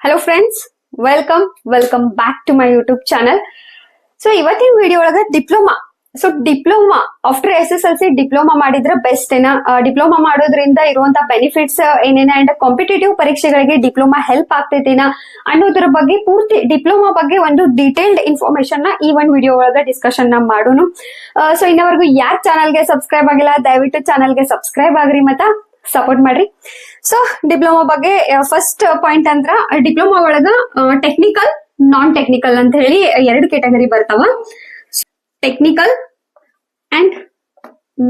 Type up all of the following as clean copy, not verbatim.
Hello friends, welcome back to my YouTube channel. So ಇವತ್ತಿನ video ಒಳಗ diploma after SSLC diploma ಮಾಡಿದ್ರೆ best ಏನ, diploma ಮಾಡೋದ್ರಿಂದ ಇರುವಂತ ಬೆನಿಫಿಟ್ಸ್ ಏನೇನ ಅಂಡ್ ಕಾಂಪಿಟೇಟಿವ್ ಪರೀಕ್ಷೆಗಳಿಗೆ ಡಿಪ್ಲೊಮಾ ಹೆಲ್ಪ್ ಆಗ್ತೈತೇನ ಅನ್ನೋದ್ರ ಬಗ್ಗೆ ಪೂರ್ತಿ ಡಿಪ್ಲೊಮಾ ಬಗ್ಗೆ ಒಂದು ಡೀಟೇಲ್ಡ್ ಇನ್ಫಾರ್ಮೇಶನ್ ನ ಈ ಒಂದು ವಿಡಿಯೋ ಒಳಗ ಡಿಸ್ಕಷನ್ ನ ಮಾಡೋಣ. ಸೊ ಇನ್ನವರೆಗೂ ಯಾರ್ ಚಾನಲ್ಗೆ ಸಬ್ಸ್ಕ್ರೈಬ್ ಆಗಿಲ್ಲ ದಯವಿಟ್ಟು ಚಾನಲ್ಗೆ ಸಬ್ಸ್ಕ್ರೈಬ್ ಆಗ್ರಿ ಮತ್ತ ಸಪೋರ್ಟ್ ಮಾಡ್ರಿ. ಸೊ ಡಿಪ್ಲೊಮಾ ಬಗ್ಗೆ ಫಸ್ಟ್ ಪಾಯಿಂಟ್ ಅಂದ್ರ ಡಿಪ್ಲೊಮಾ ಒಳಗ ಟೆಕ್ನಿಕಲ್ ನಾನ್ ಟೆಕ್ನಿಕಲ್ ಅಂತ ಹೇಳಿ ಎರಡು ಕ್ಯಾಟಗರಿ ಬರ್ತಾವ. Technical and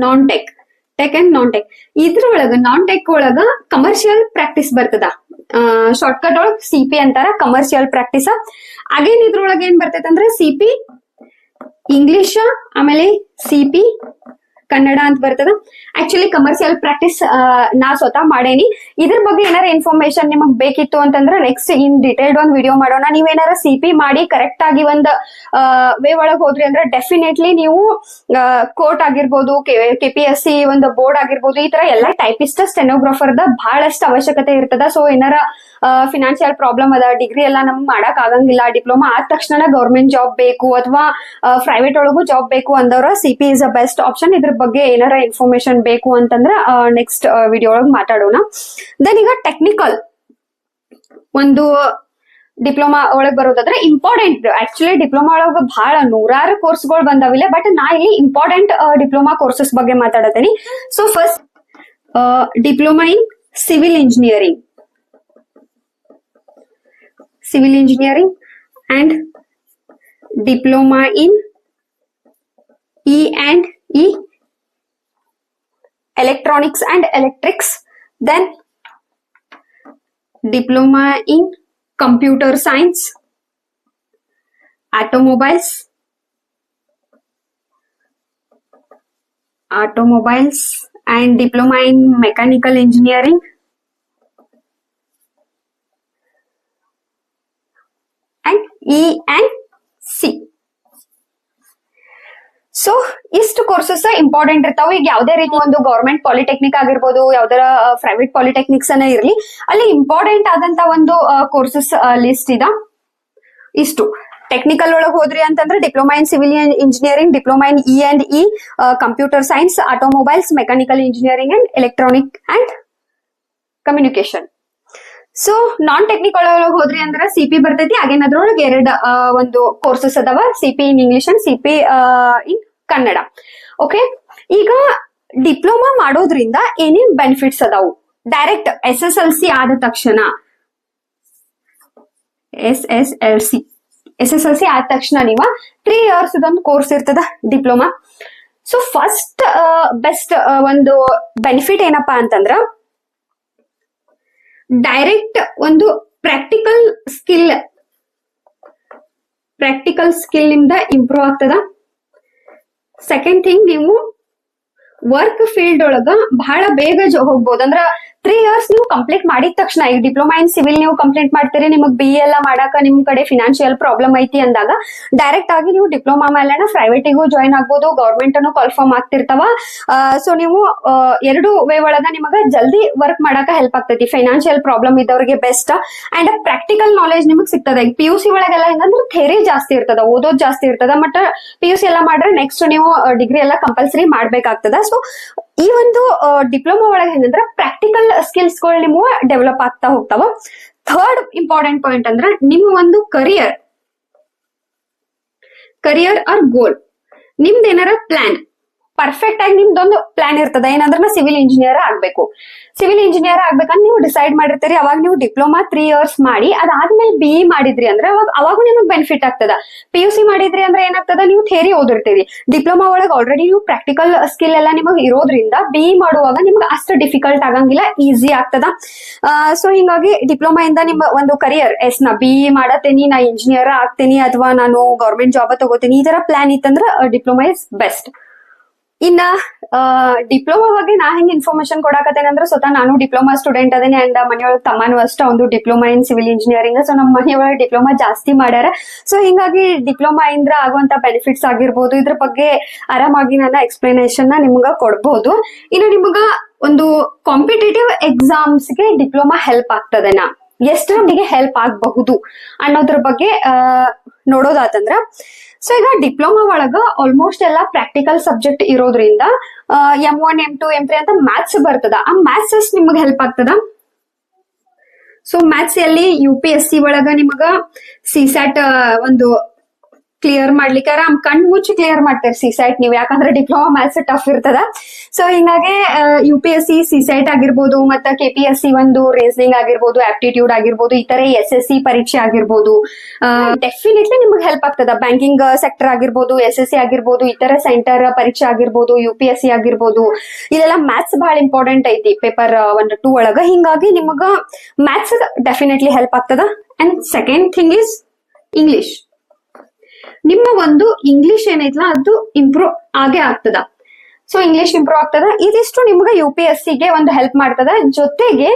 non tech and non tech. ಇದ್ರೊಳಗ ನಾನ್ ಟೆಕ್ ಒಳಗ ಕಮರ್ಷಿಯಲ್ ಪ್ರಾಕ್ಟೀಸ್ ಬರ್ತದ. ಶಾರ್ಟ್ಕಟ್ ಒಳಗ CP ಅಂತಾರ, ಕಮರ್ಷಿಯಲ್ ಪ್ರಾಕ್ಟೀಸ್. ಅಗೇನ್ ಇದ್ರೊಳಗ ಏನ್ ಬರ್ತೈತೆ ಅಂದ್ರೆ CP ಇಂಗ್ಲಿಷ್, ಆಮೇಲೆ CP ಕನ್ನಡ ಅಂತ ಬರ್ತದ. ಆಕ್ಚುಲಿ ಕಮರ್ಷಿಯಲ್ ಪ್ರಾಕ್ಟೀಸ್ ನಾ ಸ್ವತಃ ಮಾಡೇನಿ. ಇದ್ರ ಬಗ್ಗೆ ಏನಾರ ಇನ್ಫಾರ್ಮೇಶನ್ ನಿಮಗ್ ಬೇಕಿತ್ತು ಅಂತಂದ್ರೆ ನೆಕ್ಸ್ಟ್ ಇನ್ ಡಿಟೇಲ್ಡ್ ಒಂದ್ ವಿಡಿಯೋ ಮಾಡೋಣ. ನೀವೇನಾರ CP ಮಾಡಿ ಕರೆಕ್ಟ್ ಆಗಿ ಒಂದ್ ವೇ ಒಳಗ್ ಹೋದ್ರಿ ಅಂದ್ರೆ ಡೆಫಿನೆಟ್ಲಿ ನೀವು ಕೋರ್ಟ್ ಆಗಿರ್ಬೋದು, KPSC ಒಂದು ಬೋರ್ಡ್ ಆಗಿರ್ಬೋದು, ಈ ತರ ಎಲ್ಲಾ ಟೈಪಿಸ್ಟ್ ಸ್ಟೆನೋಗ್ರಾಫರ್ದ ಬಹಳಷ್ಟು ಅವಶ್ಯಕತೆ ಇರ್ತದ. ಸೊ ಏನಾರ ಫಿನಾನ್ಷಿಯಲ್ ಪ್ರಾಬ್ಲಮ್ ಅದ, ಡಿಗ್ರಿ ಎಲ್ಲ ನಮ್ಗೆ ಮಾಡಕ್ ಆಗಂಗಿಲ್ಲ, ಡಿಪ್ಲೊಮಾ ಆದ ತಕ್ಷಣ ಗೌರ್ಮೆಂಟ್ ಜಾಬ್ ಬೇಕು ಅಥವಾ ಪ್ರೈವೇಟ್ ಒಳಗೂ ಜಾಬ್ ಬೇಕು ಅಂದವ್ರ CP is a best option. ಇದ್ರ ಬಗ್ಗೆ ಏನಾರ ಇನ್ಫಾರ್ಮೇಶನ್ ಬೇಕು ಅಂತಂದ್ರ ನೆಕ್ಸ್ಟ್ ವಿಡಿಯೋ ಒಳಗೆ ಮಾತಾಡೋಣ. ದೆನ್ ಈಗ ಟೆಕ್ನಿಕಲ್ ಒಂದು ಡಿಪ್ಲೊಮಾ ಒಳಗ್ ಬರೋದಾದ್ರೆ ಇಂಪಾರ್ಟೆಂಟ್, ಆಕ್ಚುಲಿ ಡಿಪ್ಲೊಮಾ ಒಳಗ ಬಹಳ ನೂರಾರು ಕೋರ್ಸ್ಗಳು ಬಂದಾವಿಲ್ಲ, ಬಟ್ ನಾ ಇಲ್ಲಿ ಇಂಪಾರ್ಟೆಂಟ್ ಡಿಪ್ಲೊಮಾ ಕೋರ್ಸಸ್ ಬಗ್ಗೆ ಮಾತಾಡತೀನಿ. So first diploma in civil engineering and diploma in E&E electronics and electrics, then diploma in computer science, automobiles and diploma in mechanical engineering and E&C. So ಇಷ್ಟು courses important ಇರ್ತಾವ. ಈಗ ಯಾವ್ದೇ ರೀತಿ ಒಂದು government polytechnic ಆಗಿರ್ಬೋದು, ಯಾವ್ದಾರ private ಪಾಲಿಟೆಕ್ನಿಕ್ಸ್ ಅನ್ನ ಇರ್ಲಿ, ಅಲ್ಲಿ ಇಂಪಾರ್ಟೆಂಟ್ ಆದಂತ ಒಂದು ಕೋರ್ಸಸ್ ಲಿಸ್ಟ್ ಇದ. ಇಷ್ಟು ಟೆಕ್ನಿಕಲ್ ಒಳಗೆ ಹೋದ್ರಿ ಅಂತಂದ್ರೆ diploma in civil engineering, diploma in E&E computer science, automobiles, mechanical engineering and electronic and communication. So non technical ಒಳಗೆ ಹೋದ್ರಿ ಅಂದ್ರೆ CP ಬರ್ತೈತಿ. ಹಾಗೇನ ಅದ್ರೊಳಗೆ ಎರಡು ಒಂದು ಕೋರ್ಸಸ್ ಅದಾವ, CP in English and CP in Kannada. Okay, ಈಗ ಡಿಪ್ಲೊಮಾ ಮಾಡೋದ್ರಿಂದ ಏನೇನ್ ಬೆನಿಫಿಟ್ಸ್ ಅದಾವು? ಡೈರೆಕ್ಟ್ SSLC ಆದ ತಕ್ಷಣ SSLC ಆದ ತಕ್ಷಣ ನೀವ 3 years ಇದೊಂದು ಕೋರ್ಸ್ ಇರ್ತದ ಡಿಪ್ಲೊಮಾ. ಸೊ ಫಸ್ಟ್ ಬೆಸ್ಟ್ ಒಂದು ಬೆನಿಫಿಟ್ ಏನಪ್ಪಾ ಅಂತಂದ್ರ ಡೈರೆಕ್ಟ್ ಒಂದು ಪ್ರಾಕ್ಟಿಕಲ್ ಸ್ಕಿಲ್ ನಿಮ್ದ ಇಂಪ್ರೂವ್ ಆಗ್ತದ. ಸೆಕೆಂಡ್ ಥಿಂಗ್, ನೀವು ವರ್ಕ್ ಫೀಲ್ಡ್ ಒಳಗ ಬಹಳ ಬೇಗ ಹೋಗ್ಬೋದು. ಅಂದ್ರ 3 years ನೀವು ಕಂಪ್ಲೀಟ್ ಮಾಡಿದ ತಕ್ಷಣ, ಈಗ ಡಿಪ್ಲೊಮಾ ಇನ್ ಸಿವಿಲ್ ನೀವು ಕಂಪ್ಲೀಟ್ ಮಾಡ್ತೀರಿ, ನಿಮಗ್ BA ಎಲ್ಲ ಮಾಡಾಕ ನಿಮ್ ಕಡೆ ಫಿನಾನ್ಷಿಯಲ್ ಪ್ರಾಬ್ಲಮ್ ಐತಿ ಅಂದಾಗ ಡೈರೆಕ್ಟ್ ಆಗಿ ನೀವು ಡಿಪ್ಲೊಮಾ ಮೇಲೆ ಪ್ರೈವೇಟಿಗೂ ಜಾಯಿನ್ ಆಗ್ಬೋದು, ಗೌರ್ಮೆಂಟ್ ಅನ್ನು ಕಾಲ್ಫಾರ್ಮ್ ಆಗ್ತಿರ್ತಾವ. ಸೊ ನೀವು ಎರಡು ವೇ ಒಳಗ ನಿಮಗ ಜಲ್ದಿ ವರ್ಕ್ ಮಾಡಾಕ ಹೆಲ್ಪ್ ಆಗ್ತೈತಿ. ಫೈನಾನ್ಷಿಯಲ್ ಪ್ರಾಬ್ಲಮ್ ಇದ್ದವ್ರಿಗೆ ಬೆಸ್ಟ್ ಅಂಡ್ ಪ್ರಾಕ್ಟಿಕಲ್ ನಾಲೆಜ್ ನಿಮಗ್ ಸಿಗ್ತದ. ಈಗ PUC ಒಳಗೆಲ್ಲ ಹೆಂಗಂದ್ರೆ ಥೇರಿ ಜಾಸ್ತಿ ಇರ್ತದ, ಓದೋದ್ ಜಾಸ್ತಿ ಇರ್ತದ. ಬಟ್ PUC ಎಲ್ಲ ಮಾಡ್ರೆ ನೆಕ್ಸ್ಟ್ ನೀವು ಡಿಗ್ರಿ ಎಲ್ಲ ಕಂಪಲ್ಸರಿ ಮಾಡ್ಬೇಕಾಗ್ತದ. ಸೊ ಈ ಒಂದು ಡಿಪ್ಲೊಮಾ ಒಳಗೆ ಏನಂದ್ರೆ ಪ್ರಾಕ್ಟಿಕಲ್ ಸ್ಕಿಲ್ಸ್ ಗಳು ನಿಮ್ಗೆ ಡೆವಲಪ್ ಆಗ್ತಾ ಹೋಗ್ತಾವ. ಥರ್ಡ್ ಇಂಪಾರ್ಟೆಂಟ್ ಪಾಯಿಂಟ್ ಅಂದ್ರೆ ನಿಮ್ಮ ಒಂದು ಕರಿಯರ್ ಆರ್ ಗೋಲ್, ನಿಮ್ದು ಏನಾರ ಪ್ಲಾನ್ ಪರ್ಫೆಕ್ಟ್ ಆಗಿ ನಿಮ್ದೊಂದು ಪ್ಲಾನ್ ಇರ್ತದ. ಏನಂದ್ರೆ ನಾ ಸಿವಿಲ್ ಇಂಜಿನಿಯರ್ ಆಗ್ಬೇಕಂತ ನೀವು ಡಿಸೈಡ್ ಮಾಡಿರ್ತೀರಿ. ಅವಾಗ ನೀವು ಡಿಪ್ಲೊಮಾ 3 years ಮಾಡಿ ಅದಾದ್ಮೇಲೆ BE ಮಾಡಿದ್ರಿ ಅಂದ್ರೆ ಅವಾಗೂ ನಿಮಗ್ ಬೆನಿಫಿಟ್ ಆಗ್ತದ. PUC ಮಾಡಿದ್ರಿ ಅಂದ್ರೆ ಏನಾಗ್ತದ, ನೀವು ಥಿಯರಿ ಓದಿರ್ತೀರಿ. ಡಿಪ್ಲೊಮಾ ಒಳಗೆ ಆಲ್ರೆಡಿ ನೀವು ಪ್ರಾಕ್ಟಿಕಲ್ ಸ್ಕಿಲ್ ಎಲ್ಲ ನಿಮಗ್ ಇರೋದ್ರಿಂದ BE ಮಾಡುವಾಗ ನಿಮ್ಗೆ ಅಷ್ಟು ಡಿಫಿಕಲ್ಟ್ ಆಗಂಗಿಲ್ಲ, ಈಸಿ ಆಗ್ತದ. ಸೊ ಹಿಂಗಾಗಿ ಡಿಪ್ಲೊಮಾ ಇಂದ ನಿಮ್ಮ ಒಂದು ಕರಿಯರ್ ನಾ BE ಮಾಡತೇನಿ, ನಾ ಇಂಜಿನಿಯರ್ ಆಗ್ತೇನಿ ಅಥವಾ ನಾನು ಗೌರ್ಮೆಂಟ್ ಜಾಬ್ ತಗೋತೀನಿ, ಈ ತರ ಪ್ಲಾನ್ ಇತ್ತಂದ್ರ ಡಿಪ್ಲೊಮಾ ಇಸ್ ಬೆಸ್ಟ್. ಇನ್ನ ಡಿಪ್ಲೊಮಾ ಬಗ್ಗೆ ನಾ ಹೆಂಗ್ ಇನ್ಫಾರ್ಮೇಶನ್ ಕೊಡಾಕತ್ತೇನೆ ಅಂದ್ರೆ ಸ್ವತಃ ನಾನು ಡಿಪ್ಲೊಮಾ ಸ್ಟೂಡೆಂಟ್ ಅದೇನೆ ಅಂಡ್ ಮನೆಯೊಳಗೆ ತಮ್ಮನೂ ಅಷ್ಟ ಒಂದು diploma in civil engineering. So ನಮ್ಮ ಮನೆಯೊಳಗೆ ಡಿಪ್ಲೊಮಾ ಜಾಸ್ತಿ ಮಾಡ್ಯಾರ. ಸೊ ಹಿಂಗಾಗಿ ಡಿಪ್ಲೊಮಾ ಇಂದ ಆಗುವಂತ ಬೆನಿಫಿಟ್ಸ್ ಆಗಿರ್ಬೋದು, ಇದ್ರ ಬಗ್ಗೆ ಆರಾಮಾಗಿ ನನ್ನ ಎಕ್ಸ್ಪ್ಲನೇಷನ್ ನಿಮ್ಗ ಕೊಡ್ಬೋದು. ಇನ್ನು ನಿಮ್ಗ ಒಂದು ಕಾಂಪಿಟೇಟಿವ್ ಎಕ್ಸಾಮ್ಸ್ಗೆ ಡಿಪ್ಲೊಮಾ ಹೆಲ್ಪ್ ಆಗ್ತದೆನಾ? ಎಷ್ಟು ನಮಗೆ ಹೆಲ್ಪ್ ಆಗಬಹುದು ಅನ್ನೋದ್ರ ಬಗ್ಗೆ ನೋಡೋದಾತಂದ್ರ, ಸೊ ಈಗ ಡಿಪ್ಲೊಮಾ ಒಳಗ ಆಲ್ಮೋಸ್ಟ್ ಎಲ್ಲ ಪ್ರಾಕ್ಟಿಕಲ್ ಸಬ್ಜೆಕ್ಟ್ ಇರೋದ್ರಿಂದ M1 M2 M3 ಅಂತ ಮ್ಯಾಥ್ಸ್ ಬರ್ತದ. ಆ ಮ್ಯಾಥ್ಸ್ ನಿಮಗೆ ಹೆಲ್ಪ್ ಆಗ್ತದ. ಸೊ ಮ್ಯಾಥ್ಸ್ ಅಲ್ಲಿ UPSC ಒಳಗ ನಿಮಗ CSAT ಒಂದು ಕ್ಲಿಯರ್ ಮಾಡ್ಲಿಕ್ಕೆ ಆರಾಮ್ ಕಣ್ ಮುಚ್ಚಿ ಕ್ಲಿಯರ್ ಮಾಡ್ತಾರೆ CSAT ನೀವು, ಯಾಕಂದ್ರೆ ಡಿಪ್ಲೊಮಾ ಮ್ಯಾಥ್ಸ್ ಟಫ್ ಇರ್ತದ. ಸೊ ಹಿಂಗಾಗಿ UPSC CSAT ಆಗಿರ್ಬೋದು, ಮತ್ತೆ KPSC ಒಂದು ರೀಸನಿಂಗ್ ಆಗಿರ್ಬೋದು, ಆಪ್ಟಿಟ್ಯೂಡ್ ಆಗಿರ್ಬೋದು, ಇತರೆ SSC ಪರೀಕ್ಷೆ ಆಗಿರ್ಬೋದು, ಡೆಫಿನೆಟ್ಲಿ ನಿಮ್ಗೆ ಹೆಲ್ಪ್ ಆಗ್ತದ. ಬ್ಯಾಂಕಿಂಗ್ ಸೆಕ್ಟರ್ ಆಗಿರ್ಬೋದು, SSC ಆಗಿರ್ಬೋದು, ಇತರ ಸೆಂಟರ್ ಪರೀಕ್ಷೆ ಆಗಿರ್ಬೋದು, UPSC ಆಗಿರ್ಬೋದು, ಇದೆಲ್ಲ ಮ್ಯಾಥ್ಸ್ ಬಹಳ ಇಂಪಾರ್ಟೆಂಟ್ ಐತಿ ಪೇಪರ್ 1 2 ಒಳಗ. ಹಿಂಗಾಗಿ ನಿಮಗ ಮ್ಯಾಥ್ಸ್ ಡೆಫಿನೆಟ್ಲಿ ಹೆಲ್ಪ್ ಆಗ್ತದ. And second thing is English. ನಿಮ್ಮ ಒಂದು ಇಂಗ್ಲಿಷ್ ಏನೈತಲ್ಲ ಅದು ಇಂಪ್ರೂವ್ ಆಗೇ ಆಗ್ತದ. ಸೊ ಇಂಗ್ಲಿಷ್ ಇಂಪ್ರೂವ್ ಆಗ್ತದ. ಇದಿಷ್ಟು ನಿಮ್ಗೆ UPSC ಗೆ ಒಂದು ಹೆಲ್ಪ್ ಮಾಡ್ತದ. ಜೊತೆಗೆ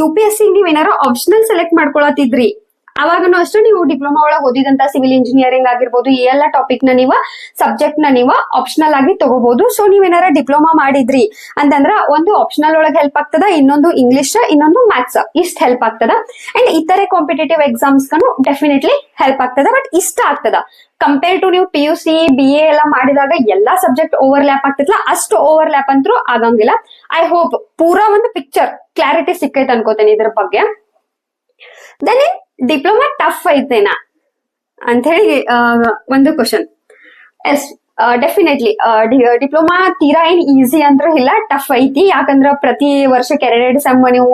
UPSC ನೀವ್ ಏನಾರ ಆಪ್ಷನಲ್ ಸೆಲೆಕ್ಟ್ ಮಾಡ್ಕೊಳತಿದ್ರಿ, ಅವಾಗನು ಅಷ್ಟೇ ನೀವು ಡಿಪ್ಲೊಮಾ ಒಳಗೆ ಓದಿದಂತ ಸಿವಿಲ್ ಇಂಜಿನಿಯರಿಂಗ್ ಆಗಿರ್ಬೋದು, ಈ ಎಲ್ಲ ಟಾಪಿಕ್ ನ ನೀವು ಸಬ್ಜೆಕ್ಟ್ ನ ನೀವು ಆಪ್ಷನಲ್ ಆಗಿ ತಗೋಬಹುದು. ಸೊ ನೀವೇನಾರ ಡಿಪ್ಲೊಮಾ ಮಾಡಿದ್ರಿ ಅಂತಂದ್ರ ಒಂದು ಆಪ್ಷನಲ್ ಒಳಗೆ ಹೆಲ್ಪ್ ಆಗ್ತದ, ಇನ್ನೊಂದು ಇಂಗ್ಲಿಷ್, ಇನ್ನೊಂದು ಮ್ಯಾಥ್ಸ್, ಇಷ್ಟ ಹೆಲ್ಪ್ ಆಗ್ತದ. ಅಂಡ್ ಇತರೆ ಕಾಂಪಿಟೇಟಿವ್ ಎಕ್ಸಾಮ್ಸ್ ಹೆಲ್ಪ್ ಆಗ್ತದ. ಬಟ್ ಇಷ್ಟ ಆಗ್ತದ ಕಂಪೇರ್ ಟು ನೀವು PUC BA ಎಲ್ಲ ಮಾಡಿದಾಗ ಎಲ್ಲಾ ಸಬ್ಜೆಕ್ಟ್ ಓವರ್ಲ್ಯಾಪ್ ಆಗ್ತಿತ್ತಲ್ಲ, ಅಷ್ಟು ಓವರ್ಲ್ಯಾಪ್ ಅಂತೂ ಆಗಂಗಿಲ್ಲ. ಐ ಹೋಪ್ ಪೂರಾ ಒಂದು ಪಿಕ್ಚರ್ ಕ್ಲಾರಿಟಿ ಸಿಕ್ಕೈತೆ ಅನ್ಕೋತೇನೆ ಇದ್ರ ಬಗ್ಗೆ. ದೆನ್ ಡಿಪ್ಲೊಮಾ ಟಫ್ ಐತೇನಾ ಅಂತ ಹೇಳಿ ಒಂದು ಕ್ವಶನ್. ಎಸ್, ಡೆಫಿನೆಟ್ಲಿ ಡಿಪ್ಲೊಮಾ ತೀರಾ ಏನ್ ಈಸಿ ಅಂದ್ರೂ ಇಲ್ಲ, ಟಫ್ ಐತಿ. ಯಾಕಂದ್ರ ಪ್ರತಿ ವರ್ಷಕ್ಕೆ 2 ಸೆಮ್ ನೀವು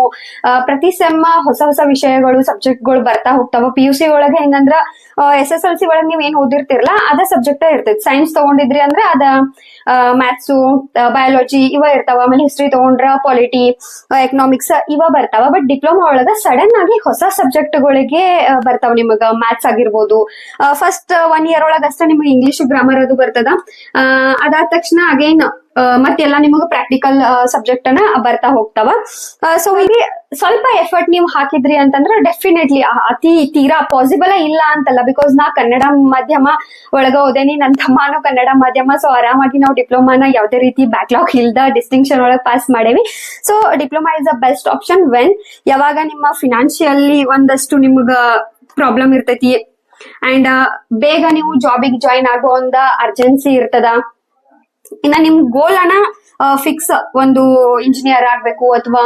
ಪ್ರತಿ ಸೆಮ್ ಹೊಸ ಹೊಸ ವಿಷಯಗಳು ಸಬ್ಜೆಕ್ಟ್ಗಳು ಬರ್ತಾ ಹೋಗ್ತಾವ. PUC ಒಳಗೆ ಹೆಂಗಂದ್ರ SSLC ಒಳಗೆ ನೀವ್ ಏನ್ ಓದಿರ್ತಿರಲ್ಲ ಅದ ಸಬ್ಜೆಕ್ಟ್ ಇರ್ತೈತಿ. ಸೈನ್ಸ್ ತಗೊಂಡಿದ್ರಿ ಅಂದ್ರೆ ಅದ ಮ್ಯಾಥ್ಸು, ಬಯಾಲಜಿ ಇವ ಇರ್ತಾವ. ಆಮೇಲೆ ಹಿಸ್ಟ್ರಿ ತಗೊಂಡ್ರ ಪಾಲಿಟಿ, ಎಕನಾಮಿಕ್ಸ್ ಇವ ಬರ್ತಾವ. ಬಟ್ ಡಿಪ್ಲೊಮಾ ಒಳಗ ಸಡನ್ ಆಗಿ ಹೊಸ ಸಬ್ಜೆಕ್ಟ್ ಗಳಿಗೆ ಬರ್ತಾವ. ನಿಮಗ ಮ್ಯಾಥ್ಸ್ ಆಗಿರ್ಬೋದು, ಫಸ್ಟ್ 1 ಇಯರ್ ಒಳಗ ಅಷ್ಟೇ ನಿಮ್ಗೆ ಇಂಗ್ಲಿಷ್ ಗ್ರಾಮರ್ ಅದು ಬರ್ತದ. ಅದಾದ ತಕ್ಷಣ ಅಗೈನ್ ಮತ್ತೆಲ್ಲ ನಿಮಗ ಪ್ರಾಕ್ಟಿಕಲ್ ಸಬ್ಜೆಕ್ಟ್ ಅನ್ನ ಬರ್ತಾ ಹೋಗ್ತಾವ. ಸೊ ಇಲ್ಲಿ ಸ್ವಲ್ಪ ಎಫರ್ಟ್ ನೀವು ಹಾಕಿದ್ರಿ ಅಂತಂದ್ರೆ ಡೆಫಿನೆಟ್ಲಿ ಅತಿ ತೀರಾ ಪಾಸಿಬಲ್ ಇಲ್ಲ ಅಂತಲ್ಲ. ಬಿಕಾಸ್ ನಾ ಕನ್ನಡ ಮಾಧ್ಯಮ ಒಳಗ ಓದೇನಿ, ನನ್ನ ತಮ್ಮನು ಕನ್ನಡ ಮಾಧ್ಯಮ. ಸೊ ಆರಾಮಾಗಿ ನಾವು ಡಿಪ್ಲೊಮಾನ ಯಾವುದೇ ರೀತಿ ಬ್ಯಾಕ್ಲಾಗ್ ಇಲ್ದ ಡಿಸ್ಟಿಂಕ್ಷನ್ ಒಳಗೆ ಪಾಸ್ ಮಾಡೇವಿ. So diploma is the best option when ಯಾವಾಗ ನಿಮ್ಮ ಫಿನಾನ್ಷಿಯಲಿ ಒಂದಷ್ಟು ನಿಮ್ಗ ಪ್ರಾಬ್ಲಮ್ ಇರ್ತೈತಿ ಅಂಡ್ ಬೇಗ ನೀವು ಜಾಬಿಗೆ ಜಾಯಿನ್ ಆಗೋ ಒಂದ ಅರ್ಜೆನ್ಸಿ ಇರ್ತದ. ಇನ್ನ ನಿಮ್ ಗೋಲ್ ಅನ್ನ ಫಿಕ್ಸ್ ಒಂದು ಇಂಜಿನಿಯರ್ ಆಗ್ಬೇಕು, ಅಥವಾ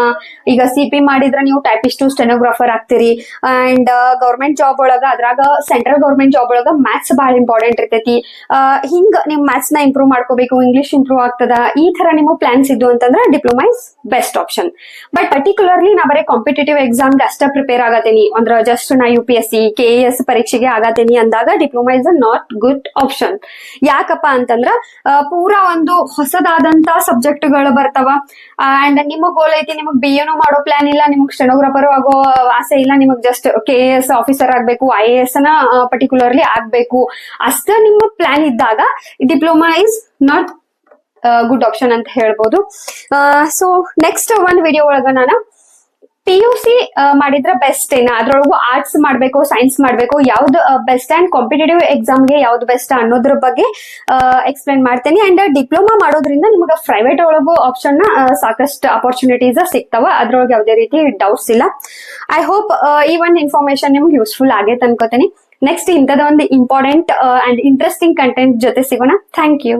ಈಗ CP ಮಾಡಿದ್ರೆ ನೀವು ಟೈಪಿಸ್ಟ್ ಸ್ಟೆನೋಗ್ರಾಫರ್ ಆಗ್ತೀರಿ. ಅಂಡ್ ಗೌರ್ಮೆಂಟ್ ಜಾಬ್ ಒಳಗ ಅದ್ರಾಗ ಸೆಂಟ್ರಲ್ ಗೌರ್ಮೆಂಟ್ ಜಾಬ್ ಒಳಗ ಮ್ಯಾಥ್ಸ್ ಬಹಳ ಇಂಪಾರ್ಟೆಂಟ್ ಇರ್ತೈತಿ. ಹಿಂಗ್ ನಿಮ್ ಮ್ಯಾಥ್ಸ್ ನ ಇಂಪ್ರೂವ್ ಮಾಡ್ಕೋಬೇಕು, ಇಂಗ್ಲಿಷ್ ಇಂಪ್ರೂವ್ ಆಗ್ತದ, ಈ ತರ ನಿಮ್ಮ ಪ್ಲಾನ್ಸ್ ಇದ್ದು ಅಂತಂದ್ರೆ diploma is best option. But particularly ನಾ ಬರೀ ಕಾಂಪಿಟೇಟಿವ್ ಎಕ್ಸಾಮ್ಗೆ ಅಷ್ಟೇ ಪ್ರಿಪೇರ್ ಆಗತ್ತೇನಿ ಅಂದ್ರೆ ಜಸ್ಟ್ ನಾ UPSC KAS ಪರೀಕ್ಷೆಗೆ ಆಗತ್ತೇನಿ ಅಂದಾಗ diploma is a not good option. ಯಾಕಪ್ಪ ಅಂತಂದ್ರ ಪೂರಾ ಒಂದು ಹೊಸದಾದಂತ ಸಬ್ಜೆಕ್ಟ್ ಗಳು ಬರ್ತಾವ. ಅಂಡ್ ನಿಮ್ಮ ಗೋಲ್ ಐತಿ ನಿಮಗ್ BA ಮಾಡೋ ಪ್ಲಾನ್ ಇಲ್ಲ, ನಿಮಗ್ ಸ್ಟೆನೋಗ್ರಾಫರ್ ಆಗೋ ಆಸೆ ಇಲ್ಲ, ನಿಮಗ್ ಜಸ್ಟ್ KAS ಆಫೀಸರ್ ಆಗ್ಬೇಕು, IAS ನ ಪರ್ಟಿಕ್ಯುಲರ್ಲಿ ಆಗ್ಬೇಕು ಅಷ್ಟ ನಿಮ್ಮ ಪ್ಲಾನ್ ಇದ್ದಾಗ diploma is not good option ಅಂತ ಹೇಳ್ಬೋದು. ಸೊ ನೆಕ್ಸ್ಟ್ ಒಂದ್ ವಿಡಿಯೋ ಒಳಗ ನಾನು PUC ಮಾಡಿದ್ರೆ ಬೆಸ್ಟ್ ಏನ, ಅದ್ರೊಳಗು ಆರ್ಟ್ಸ್ ಮಾಡ್ಬೇಕು, ಸೈನ್ಸ್ ಮಾಡ್ಬೇಕು, ಯಾವ್ದು ಬೆಸ್ಟ್ ಅಂಡ್ ಕಾಂಪಿಟೇಟಿವ್ ಎಕ್ಸಾಮ್ಗೆ ಯಾವ್ದು ಬೆಸ್ಟ್ ಅನ್ನೋದ್ರ ಬಗ್ಗೆ ಎಕ್ಸ್ಪ್ಲೇನ್ ಮಾಡ್ತೇನೆ. ಅಂಡ್ ಡಿಪ್ಲೊಮಾ ಮಾಡೋದ್ರಿಂದ ನಿಮ್ಗೆ ಪ್ರೈವೇಟ್ ಒಳಗು ಆಪ್ಷನ್ ಸಾಕಷ್ಟು ಅಪರ್ಚುನಿಟೀಸ್ ಸಿಗ್ತಾವ, ಅದ್ರೊಳಗೆ ಯಾವುದೇ ರೀತಿ ಡೌಟ್ಸ್ ಇಲ್ಲ. ಐ ಹೋಪ್ ಈ ಒಂದು ಇನ್ಫಾರ್ಮೇಶನ್ ನಿಮ್ಗೆ ಯೂಸ್ಫುಲ್ ಆಗೈತೆ ಅನ್ಕೋತೇನೆ. ನೆಕ್ಸ್ಟ್ ಇಂಥದ ಒಂದು ಇಂಪಾರ್ಟೆಂಟ್ ಅಂಡ್ ಇಂಟ್ರೆಸ್ಟಿಂಗ್ ಕಂಟೆಂಟ್ ಜೊತೆ ಸಿಗೋಣ. Thank you.